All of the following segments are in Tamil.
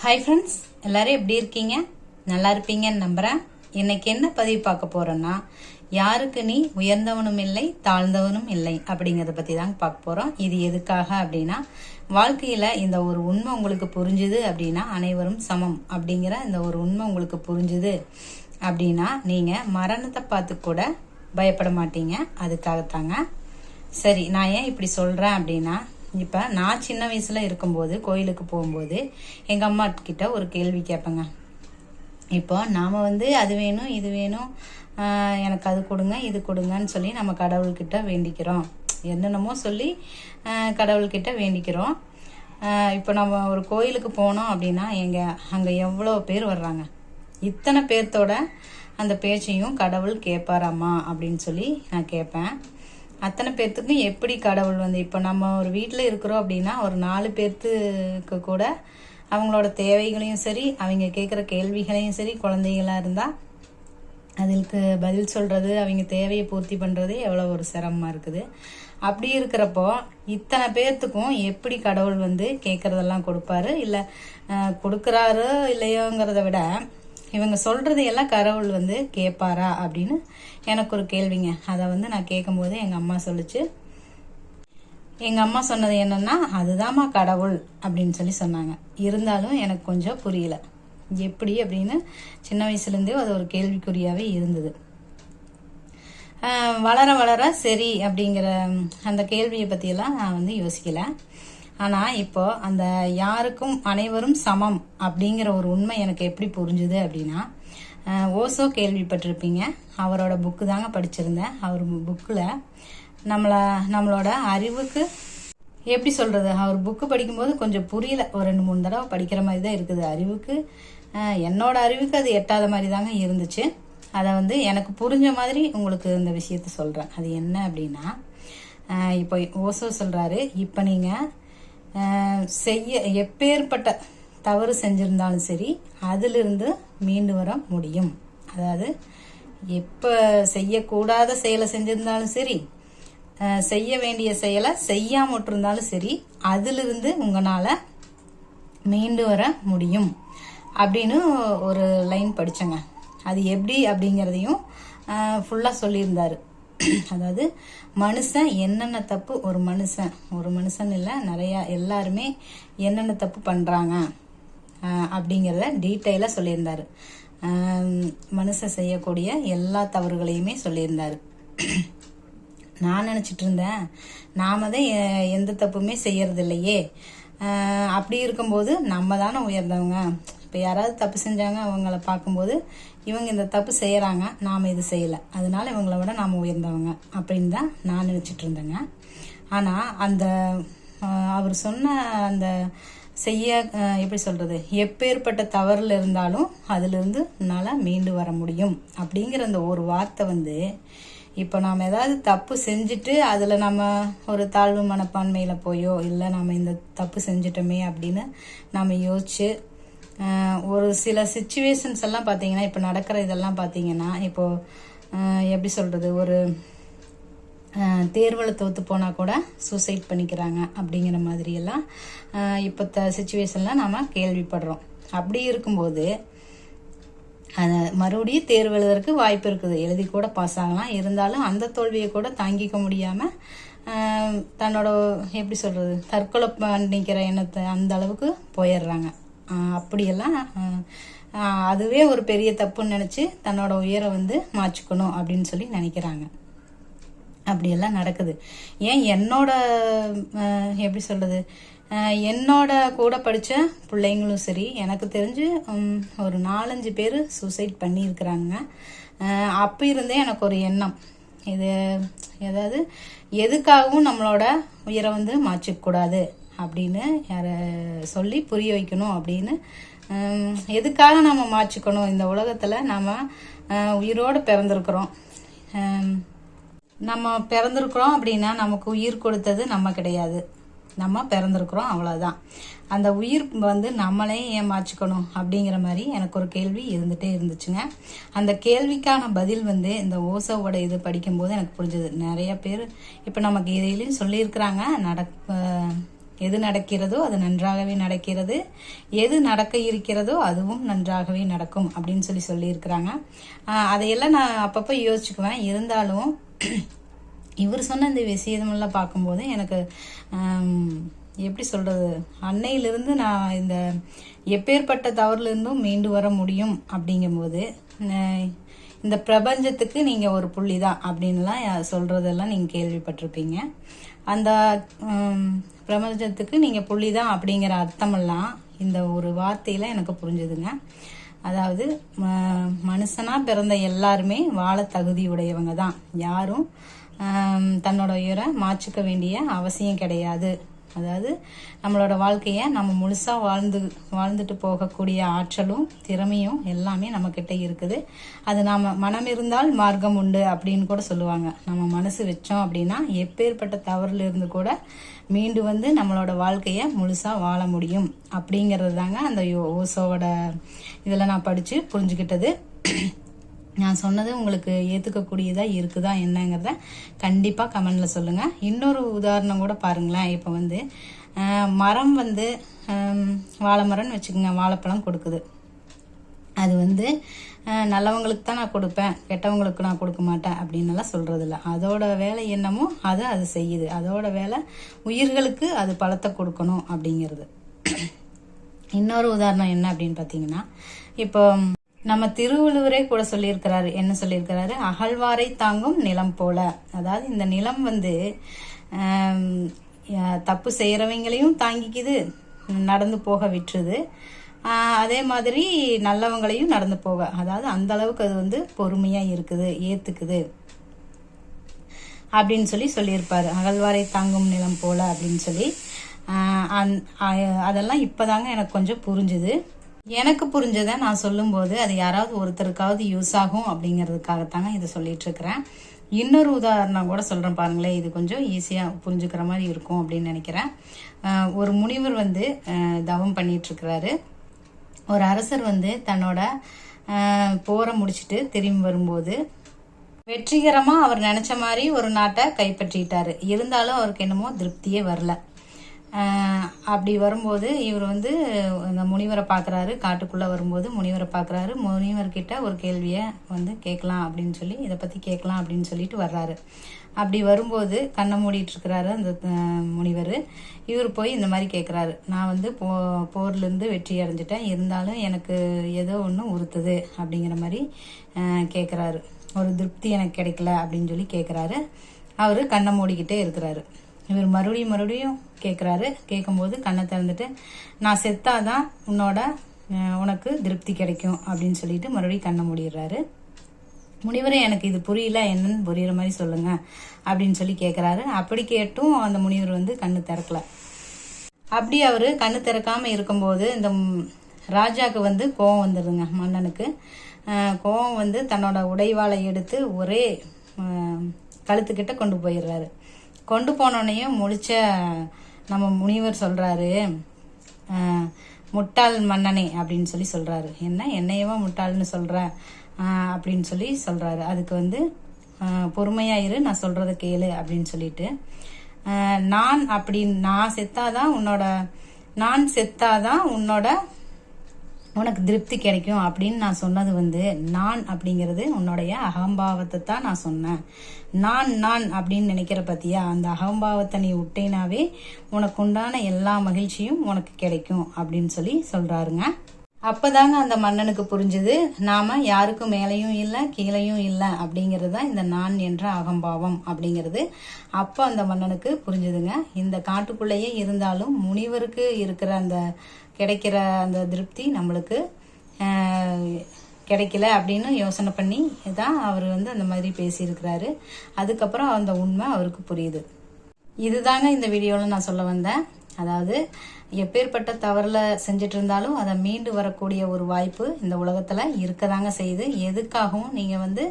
ஹாய் ஃப்ரெண்ட்ஸ், எல்லாரும் எப்படி இருக்கீங்க? நல்லா இருப்பீங்கன்னு நம்புறேன். இன்னைக்கு என்ன பதிவு பார்க்க போறோம்னா, யாருக்கு நீ உயர்ந்தவனும் இல்லை தாழ்ந்தவனும் இல்லை அப்படிங்கறத பத்தி தான் பார்க்க போறோம். இது எதுக்காக அப்படின்னா, வாழ்க்கையில இந்த ஒரு உண்மை உங்களுக்கு புரிஞ்சுது அப்படின்னா அனைவரும் சமம் அப்படிங்கிற இந்த ஒரு உண்மை உங்களுக்கு புரிஞ்சுது அப்படின்னா நீங்க மரணத்தை பார்த்து கூட பயப்பட மாட்டீங்க. அதுக்காகத்தாங்க. சரி, நான் ஏன் இப்படி சொல்றேன் அப்படின்னா, இப்போ நான் சின்ன வயசுல இருக்கும்போது கோயிலுக்கு போகும்போது எங்கள் அம்மா கிட்ட ஒரு கேள்வி கேட்பேங்க. இப்போ நாம் அது வேணும் இது வேணும், எனக்கு அது கொடுங்க இது கொடுங்கன்னு சொல்லி நம்ம கடவுள்கிட்ட வேண்டிக்கிறோம். என்னென்னமோ சொல்லி கடவுள்கிட்ட வேண்டிக்கிறோம். இப்போ நம்ம ஒரு கோயிலுக்கு போனோம் அப்படின்னா அங்கே எவ்வளோ பேர் வர்றாங்க. இத்தனை பேர்த்தோட அந்த பேச்சையும் கடவுள் கேட்பாராம்மா அப்படின்னு சொல்லி நான் கேட்பேன். அத்தனை பேர்த்துக்கும் எப்படி கடவுள் இப்போ நம்ம ஒரு வீட்டில் இருக்கிறோம் அப்படின்னா ஒரு 4 பேர்த்துக்கு கூட அவங்களோட தேவைகளையும் சரி, அவங்க கேட்குற கேள்விகளையும் சரி, குழந்தைகளாக இருந்தால் அதுக்கு பதில் சொல்கிறது, அவங்க தேவையை பூர்த்தி பண்ணுறது எவ்வளோ ஒரு சிரமமாக இருக்குது. அப்படி இருக்கிறப்போ இத்தனை பேர்த்துக்கும் எப்படி கடவுள் கேட்குறதெல்லாம் கொடுப்பாரு, இல்லை கொடுக்குறாரோ இல்லையோங்கிறத விட இவங்க சொல்றது எல்லாம் கடவுள் கேட்பாரா அப்படின்னு எனக்கு ஒரு கேள்விங்க. அதை நான் கேட்கும்போது எங்க அம்மா சொல்லுச்சு. எங்க அம்மா சொன்னது என்னன்னா, அதுதாம்மா கடவுள் அப்படின்னு சொல்லி சொன்னாங்க. இருந்தாலும் எனக்கு கொஞ்சம் புரியல, எப்படி அப்படின்னு. சின்ன வயசுல இருந்தே அது ஒரு கேள்விக்குறியாவே இருந்தது. வளர வளர சரி அப்படிங்கிற அந்த கேள்வியை பத்தியெல்லாம் நான் யோசிக்கல. ஆனா இப்போ அந்த யாருக்கும் அனைவரும் சமம் அப்படிங்கிற ஒரு உண்மை எனக்கு எப்படி புரிஞ்சுது அப்படின்னா, ஓசோ கேள்விப்பட்டிருப்பீங்க. அவரோட புக்கு தாங்க படிச்சிருந்தேன். அவர் புக்கில் நம்மளோட அறிவுக்கு எப்படி சொல்றது, அவர் புக்கு படிக்கும்போது கொஞ்சம் புரியல. ஒரு 2-3 தடவை படிக்கிற மாதிரி தான் இருக்குது. அறிவுக்கு என்னோட அறிவுக்கு அது எட்டாத மாதிரி தாங்க இருந்துச்சு. அதை எனக்கு புரிஞ்ச மாதிரி உங்களுக்கு இந்த விஷயத்த சொல்றேன். அது என்ன அப்படின்னா, இப்போ ஓசோ சொல்றாரு, இப்போ நீங்க எப்பேற்பட்ட தவறு செஞ்சிருந்தாலும் சரி அதிலிருந்து மீண்டு வர முடியும். அதாவது எப்ப செய்யக்கூடாத செயலை செஞ்சிருந்தாலும் சரி, செய்ய வேண்டிய செயலை செய்யாம இருந்தாலும் சரி, அதிலிருந்து உங்களால மீண்டு வர முடியும் அப்படின்னு ஒரு லைன் படிச்சங்க. அது எப்படி அப்படிங்கிறதையும் ஃபுல்லா சொல்லியிருந்தாரு. அதாவது மனுஷன் என்னென்ன தப்பு, ஒரு மனுஷன் இல்லை, நிறைய எல்லாருமே என்னென்ன தப்பு பண்றாங்க அப்படிங்கிறத டீட்டெயிலா சொல்லியிருந்தாரு. மனுஷன் செய்யக்கூடிய எல்லா தவறுகளையுமே சொல்லியிருந்தாரு. நான் நினைச்சிட்டு இருந்தேன், நாம தான் எந்த தப்புமே செய்யறது இல்லையே, அப்படி இருக்கும்போது நம்ம தானே உயர்ந்தவங்க. இப்போ யாராவது தப்பு செஞ்சாங்க, அவங்கள பார்க்கும்போது இவங்க இந்த தப்பு செய்யறாங்க, நாம இது செய்யல, அதனால இவங்கள விட நாம உயர்ந்தவங்க அப்படின்னு தான் நான் நினைச்சிட்டு இருந்தேங்க. ஆனா அந்த அவர் சொன்ன அந்த எப்படி சொல்றது, எப்பேற்பட்ட தவறுல இருந்தாலும் அதுல இருந்து உன்னால மீண்டு வர முடியும் அப்படிங்கிற அந்த ஒரு வார்த்தை இப்போ நாம் ஏதாவது தப்பு செஞ்சுட்டு அதில் நம்ம ஒரு தாழ்வு மனப்பான்மையில் போயோ, இல்லை நம்ம இந்த தப்பு செஞ்சிட்டோமே அப்படின்னு நம்ம யோசிச்சு ஒரு சில சிச்சுவேஷன்ஸ் எல்லாம் பார்த்தீங்கன்னா, இப்போ நடக்கிற இதெல்லாம் பார்த்தீங்கன்னா, இப்போ எப்படி சொல்றது, ஒரு தேர்வில் தோற்று போனால் கூட சூசைட் பண்ணிக்கிறாங்க அப்படிங்கிற மாதிரியெல்லாம் இப்போ சிச்சுவேஷன்லாம் நாம் கேள்விப்படுறோம். அப்படி இருக்கும்போது மறுபடியும் தேர்வு எழுதுறதுக்கு வாய்ப்பு இருக்குது, எழுதி கூட பாஸ் ஆகலாம். இருந்தாலும் அந்த தோல்வியை கூட தாங்கிக்க முடியாம தன்னோட எப்படி சொல்றது, தற்கொலை பண்ணிக்கிற எண்ணத்தை அந்த அளவுக்கு போயிடுறாங்க. அப்படியெல்லாம் அதுவே ஒரு பெரிய தப்புன்னு நினைச்சு தன்னோட உயரை மாற்றிக்கணும் அப்படின்னு சொல்லி நினைக்கிறாங்க. அப்படியெல்லாம் நடக்குது. ஏன் என்னோட எப்படி சொல்றது, என்னோட கூட படித்த பிள்ளைங்களும் சரி, எனக்கு தெரிஞ்சு ஒரு 4-5 பேர் சூசைட் பண்ணியிருக்கிறாங்க. அப்போ இருந்தே எனக்கு ஒரு எண்ணம், இது ஏதாவது எதுக்காகவும் நம்மளோட உயிரை மாற்றிக்கூடாது அப்படின்னு யாரை சொல்லி புரிய வைக்கணும் அப்படின்னு. எதுக்காக நம்ம மாற்றிக்கணும், இந்த உலகத்தில் நம்ம உயிரோடு பிறந்திருக்கிறோம். நம்ம பிறந்திருக்கிறோம் அப்படின்னா நமக்கு உயிர் கொடுத்தது நம்ம கிடையாது, நம்ம பிறந்திருக்கிறோம், அவ்வளோதான். அந்த உயிர் நம்மளே ஏன் மாற்றிக்கணும் அப்படிங்கிற மாதிரி எனக்கு ஒரு கேள்வி இருந்துகிட்டே இருந்துச்சுங்க. அந்த கேள்விக்கான பதில் இந்த ஓசோவோட இது படிக்கும்போது எனக்கு புரிஞ்சது. நிறைய பேர் இப்போ நமக்கு இதையிலையும் சொல்லியிருக்கிறாங்க, எது நடக்கிறதோ அது நன்றாகவே நடக்கிறது, எது நடக்க இருக்கிறதோ அதுவும் நன்றாகவே நடக்கும் அப்படின்னு சொல்லியிருக்கிறாங்க. அதையெல்லாம் நான் அப்பப்போ யோசிச்சுக்குவேன். இருந்தாலும் இவர் சொன்ன இந்த விஷயமெல்லாம் பார்க்கும்போது எனக்கு எப்படி சொல்றது, அன்னையிலிருந்து நான் இந்த எப்பேற்பட்ட தவறுலேருந்தும் மீண்டு வர முடியும் அப்படிங்கும்போது இந்த பிரபஞ்சத்துக்கு நீங்கள் ஒரு புள்ளி தான் அப்படின்லாம் சொல்கிறதெல்லாம் நீங்கள் கேள்விப்பட்டிருப்பீங்க. அந்த பிரபஞ்சத்துக்கு நீங்கள் புள்ளி தான் அப்படிங்கிற அர்த்தமெல்லாம் இந்த ஒரு வார்த்தையில் எனக்கு புரிஞ்சுதுங்க. அதாவது மனுஷனாக பிறந்த எல்லாருமே வாழ தகுதியுடையவங்க தான். யாரும் தன்னோட உயிரை மாற்றிக்க வேண்டிய அவசியம் கிடையாது. அதாவது நம்மளோட வாழ்க்கையை நம்ம முழுசாக வாழ்ந்துட்டு போகக்கூடிய ஆற்றலும் திறமையும் எல்லாமே நம்மக்கிட்ட இருக்குது. அது நாம் மனம் இருந்தால் மார்க்கம் உண்டு அப்படின்னு கூட சொல்லுவாங்க. நம்ம மனசு வச்சோம் அப்படின்னா எப்பேற்பட்ட தவறுல இருந்து கூட மீண்டு வந்து நம்மளோட வாழ்க்கையை முழுசாக வாழ முடியும் அப்படிங்கிறது தாங்க அந்த ஓசோவோட இதில் நான் படித்து புரிஞ்சுக்கிட்டது. நான் சொன்னது உங்களுக்கு ஏற்றுக்கக்கூடியதா இருக்குதா என்னங்கிறத கண்டிப்பாக கமெண்டில் சொல்லுங்கள். இன்னொரு உதாரணம் கூட பாருங்களேன். இப்போ வந்து மரம் வந்து வாழை மரம்னு வச்சுக்கோங்க, வாழைப்பழம் கொடுக்குது. அது வந்து நல்லவங்களுக்கு தான் நான் கொடுப்பேன், கெட்டவங்களுக்கு நான் கொடுக்க மாட்டேன் அப்படின்னலாம் சொல்கிறது இல்லை. அதோட வேலை என்னமோ அதை அது செய்யுது. அதோட வேலை உயிர்களுக்கு அது பழத்தை கொடுக்கணும் அப்படிங்கிறது. இன்னொரு உதாரணம் என்ன அப்படின்னு பார்த்தீங்கன்னா, இப்போ நம்ம திருவள்ளுவரே கூட சொல்லியிருக்கிறாரு. என்ன சொல்லியிருக்கிறாரு? அகழ்வாரை தாங்கும் நிலம் போல. அதாவது இந்த நிலம் வந்து தப்பு செய்கிறவங்களையும் தாங்கிக்குது, நடந்து போக விட்டுருது. அதே மாதிரி நல்லவங்களையும் நடந்து போக, அதாவது அந்த அளவுக்கு அது வந்து பொறுமையாக இருக்குது, ஏற்றுக்குது அப்படின்னு சொல்லியிருப்பாரு. அகழ்வாரை தாங்கும் நிலம் போல அப்படின்னு சொல்லி. அதெல்லாம் இப்போதாங்க எனக்கு கொஞ்சம் புரிஞ்சுது. எனக்கு புரிஞ்சதை நான் சொல்லும்போது அது யாராவது ஒருத்தருக்காவது யூஸ் ஆகும் அப்படிங்கிறதுக்காகத்தாங்க இதை சொல்லிட்டு இருக்கிறேன். இன்னொரு உதாரணம் கூட சொல்கிறேன் பாருங்களேன். இது கொஞ்சம் ஈஸியாக புரிஞ்சுக்கிற மாதிரி இருக்கும் அப்படின்னு நினைக்கிறேன். ஒரு முனிவர் வந்து தவம் பண்ணிட்டு இருக்கிறாரு. ஒரு அரசர் வந்து தன்னோட போரை முடிச்சுட்டு திரும்பி வரும்போது வெற்றிகரமாக அவர் நினச்ச மாதிரி ஒரு நாட்டை கைப்பற்றிட்டாரு. இருந்தாலும் அவருக்கு என்னமோ திருப்தியே வரல. அப்படி வரும்போது இவர் வந்து இந்த முனிவரை பார்க்குறாரு. காட்டுக்குள்ளே வரும்போது முனிவரை பார்க்குறாரு. முனிவர்கிட்ட ஒரு கேள்வியை வந்து கேட்கலாம் அப்படின்னு சொல்லி, இதை பற்றி கேட்கலாம் அப்படின்னு சொல்லிட்டு வர்றாரு. அப்படி வரும்போது கண்ணை மூடிட்டு இருக்கிறாரு அந்த முனிவர். இவர் போய் இந்த மாதிரி கேட்குறாரு, நான் வந்து போர்லேருந்து வெற்றி அடைஞ்சிட்டேன், இருந்தாலும் எனக்கு ஏதோ ஒன்று உறுத்துது அப்படிங்கிற மாதிரி கேட்குறாரு. ஒரு திருப்தி எனக்கு கிடைக்கல அப்படின்னு சொல்லி கேட்குறாரு. அவர் கண்ணை மூடிக்கிட்டே இருக்கிறாரு. இவர் மறுபடியும் கேட்குறாரு. கேட்கும்போது கண்ணை திறந்துட்டு, நான் செத்தாதான் உனக்கு திருப்தி கிடைக்கும் அப்படின்னு சொல்லிட்டு மறுபடியும் கண்ணை மூடிடுறாரு. முனிவரே, எனக்கு இது புரியல, என்னன்னு புரியுற மாதிரி சொல்லுங்க அப்படின்னு சொல்லி கேட்குறாரு. அப்படி கேட்டும் அந்த முனிவர் வந்து கண்ணு திறக்கல. அப்படி அவர் கண்ணு திறக்காம இருக்கும்போது இந்த ராஜாவுக்கு வந்து கோவம் வந்துடுதுங்க. மன்னனுக்கு கோவம் வந்து தன்னோட உடைவாளை எடுத்து ஒரே கழுத்துக்கிட்ட கொண்டு போயிடுறாரு. கொண்டு போனோடனையும் முழிச்ச நம்ம முனிவர் சொல்கிறாரு, முட்டாள் மன்னனே அப்படின்னு சொல்கிறாரு. என்னையவா முட்டாள்னு சொல்கிற அப்படின்னு சொல்கிறாரு. அதுக்கு வந்து பொறுமையாயிரு, நான் சொல்கிறத கேளு அப்படின்னு சொல்லிட்டு, நான் செத்தாதான் உனக்கு திருப்தி கிடைக்கும் அப்படின்னு நான் சொன்னது வந்து, நான் அப்படிங்கிறது உன்னுடைய அகம்பாவத்தை தான் நான் சொன்னேன். நான் அப்படின்னு நினைக்கிற பத்தியா, அந்த அகம்பாவத்தை நீ விட்டேனாவே உனக்கு உண்டான எல்லா மகிழ்ச்சியும் உனக்கு கிடைக்கும் அப்படின்னு சொல்றாருங்க. அப்பதாங்க அந்த மன்னனுக்கு புரிஞ்சுது, நாம யாருக்கும் மேலையும் இல்லை கீழையும் இல்லை அப்படிங்கிறது தான் இந்த நான் என்ற அகம்பாவம் அப்படிங்கிறது. அப்போ அந்த மன்னனுக்கு புரிஞ்சுதுங்க. இந்த காட்டுக்குள்ளேயே இருந்தாலும் முனிவருக்கு இருக்கிற அந்த கிடைக்கிற அந்த திருப்தி நம்மளுக்கு கிடைக்கல அப்படின்னு யோசனை பண்ணி தான் அவர் வந்து அந்த மாதிரி பேசியிருக்கிறாரு. அதுக்கப்புறம் அந்த உண்மை அவருக்கு புரியுது. இதுதாங்க இந்த வீடியோவில் நான் சொல்ல வந்தேன். அதாவது எப்பேற்பட்ட தவறுல செஞ்சுட்டு இருந்தாலும் அதை மீண்டு வரக்கூடிய ஒரு வாய்ப்பு இந்த உலகத்துல இருக்கதாங்க செய்யுது. எதுக்காகவும் நீங்க வந்து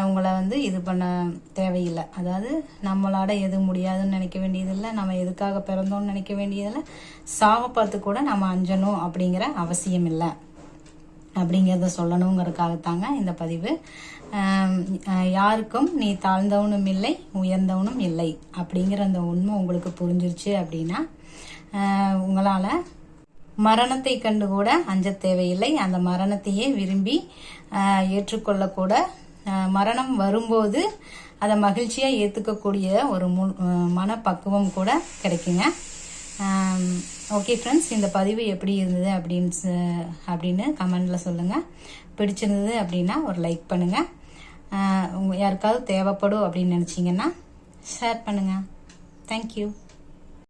உங்களை வந்து இது பண்ண தேவையில்லை. அதாவது நம்மளால எது முடியாதுன்னு நினைக்க வேண்டியதில்லை, நம்ம எதுக்காக பிறந்தோம்னு நினைக்க வேண்டியதில்லை, சாவை பார்த்து கூட நம்ம அஞ்சணும் அப்படிங்கிற அவசியம் இல்லை. அப்படிங்கிறத சொல்லணுங்கிறதுக்காகத்தாங்க இந்த பதிவு. யாருக்கும் நீ தாழ்ந்தவனும் இல்லை உயர்ந்தவனும் இல்லை அப்படிங்கிற அந்த உண்மை உங்களுக்கு புரிஞ்சிருச்சு அப்படின்னா உங்களால் மரணத்தை கண்டு கூட அஞ்ச தேவையில்லை. அந்த மரணத்தையே விரும்பி ஏற்றுக்கொள்ளக்கூட, மரணம் வரும்போது அதை மகிழ்ச்சியாக ஏற்றுக்கக்கூடிய ஒரு மனப்பக்குவம் கூட கிடைக்குங்க. ஓகே ஃப்ரெண்ட்ஸ், இந்த பதிவு எப்படி இருந்தது அப்படின்னு கமெண்டில் சொல்லுங்கள். பிடிச்சிருந்தது அப்படின்னா ஒரு லைக் பண்ணுங்கள். யாருக்காவது தேவைப்படும் அப்படின்னு நினச்சிங்கன்னா ஷேர் பண்ணுங்கள். தேங்க்யூ.